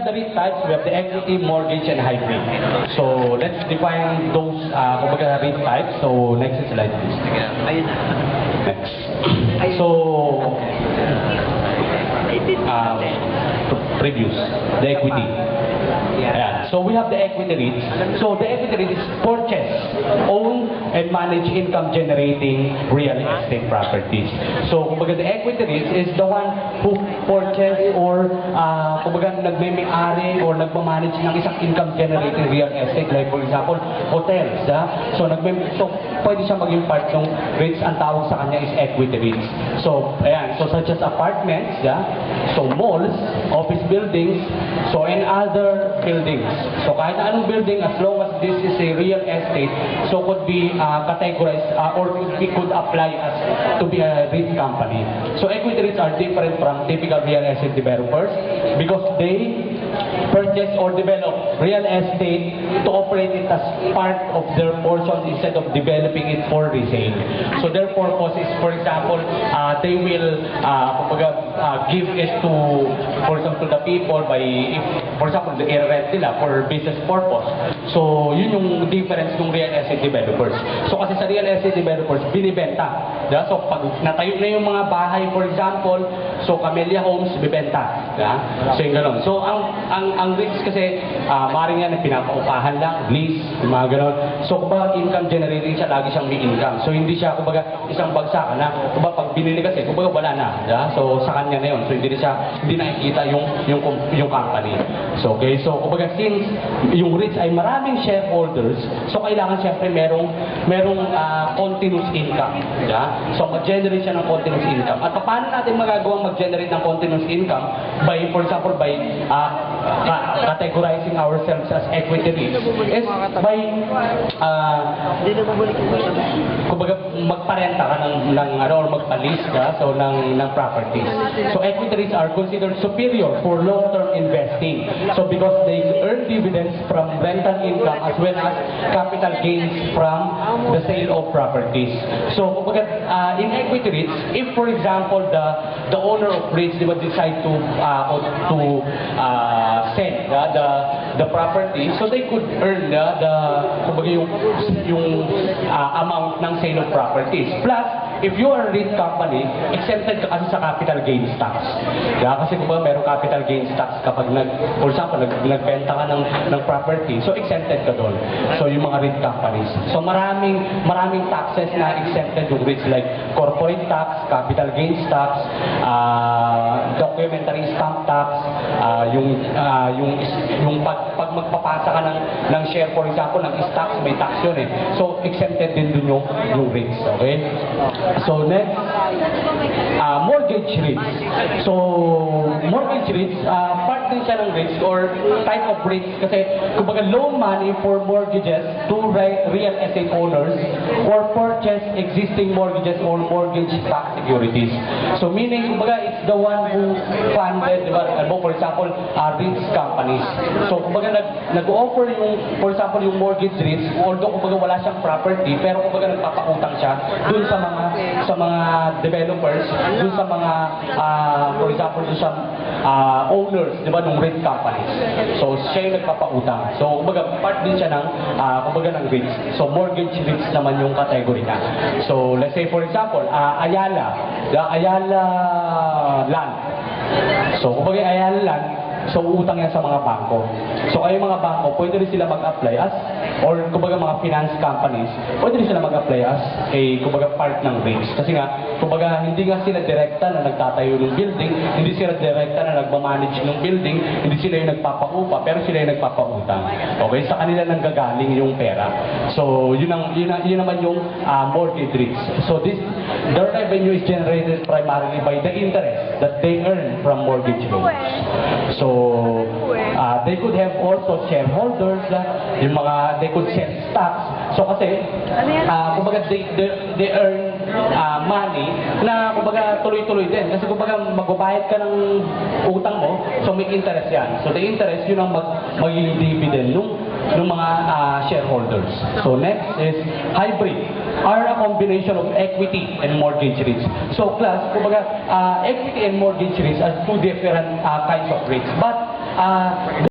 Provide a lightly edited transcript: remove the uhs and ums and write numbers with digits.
The REIT types, we have the equity, mortgage, and hybrid. So let's define those kumbaga REIT types. So next slide, please. Next. So previous, the equity. Ayan. So we have the equity REITs. So the equity REIT is purchase, own, and manage income-generating real estate properties. So kumbaga the equity REIT is the one who purchase or kumbaga nagme-may-ari or nagmamanage ng isang income-generating real estate. Like for example, hotels. So pwede siya maging part ng REITs. Ang tawag sa kanya is equity REITs. So ayan. So such as apartments, so malls, office buildings, so and other buildings. So kahit na anong building, as long as this is a real estate, so could be categorized or could apply as to be a REIT company. So equity REITs are different from typical real estate developers because they purchase or develop real estate to operate it as part of their portion instead of developing it for resale. So their purpose is, for example, they will give it to, for example, the people by, if, for example, the i-rent nila for business purpose. So yun yung difference ng real estate developers. So kasi sa real estate developers, binibenta. So pag natayo na yung mga bahay, for example, so Camellia Homes, bibenta. So yung gano'n. So ang REITs kasi, maaaring yan na pinapaupahan lang, lease, yung mga gano'n. So kumbaga income generating siya, lagi siyang may income. So hindi siya kumbaga isang bagsak na, kumbaga pag binili kasi, kumbaga wala na. So sa kanya na yun. So hindi nakikita yung company. So okay, so kumbaga since yung REITs ay maraming shareholders, so kailangan siyempre merong continuous income. So mag-generate siya ng continuous income. At paano natin magagawang mag-generate ng continuous income? By, for example, by categorizing ourselves as equity REITs is by kumbaga magparenta ka ng or magpa-lease ka so ng properties. So equity REITs are considered superior for long-term investing. So because they earn dividends from rental income as well as capital gains from the sale of properties. So kumbaga in equity REITs, if for example the owner of REITs they would decide to sell the property, so they could earn kumbaga yung amount ng sale of properties. Plus, if you are a REIT company, exempted ka kasi sa capital gains tax. Kasi kumbaga merong capital gains tax kapag for example, nagbenta ka ng property, so exempted ka doon. So yung mga REIT companies. So maraming taxes na exempted yung REITs like corporate tax, capital gains tax, documentary stamp tax, yung pag magpapasa ka ng share, for example, ng stocks, may tax yun eh. So exempted din dun yung REITs. Okay? So next, mortgage REITs. So mortgage REITs, part din siya ng REITs or type of REITs kasi kumbaga loan money for mortgages to real estate owners or purchase existing mortgages or mortgage-backed securities. So meaning kumbaga it's the one who funded, diba, for example, REITs companies. So kumbaga nag-offer for example, yung mortgage REITs, although kumbaga wala siyang property, pero kumbaga nagpapautang siya dun sa mga developers, dun sa mga for example, dun sa owners, di ba, ng REIT companies. So siya yung nagpapautang. So kumbaga part din siya ng REITs. So mortgage REITs naman yung category na. So let's say for example, Ayala Land. So kumbaga Ayala Land, so utang yan sa mga bangko. So kayo mga bangko, pwede rin sila mag-apply as, or kumbaga mga finance companies, pwede rin sila mag-apply as kumbaga part ng REITs. Kasi nga, kumbaga hindi nga sila direkta na nagtatayo ng building, hindi sila direkta na nagmamanage ng building, hindi sila yung nagpapaupa, pero sila yung nagpapautang. Okay? Sa kanila nang gagaling yung pera. So yun naman yung mortgage REITs. So their revenue is generated primarily by the interest that they earn from mortgage loans. So they could have also shareholders, they could sell stocks. So kasi, kumbaga they earn money na kumbaga tuloy-tuloy din. Kasi kumbaga magbabayad ka ng utang mo, so may interest yan. So the interest, yun ang magiging dividend ng mga shareholders. So next is hybrid, are a combination of equity and mortgage REITs. So class, kumbaga equity and mortgage REITs are two different kinds of REITs. But uh,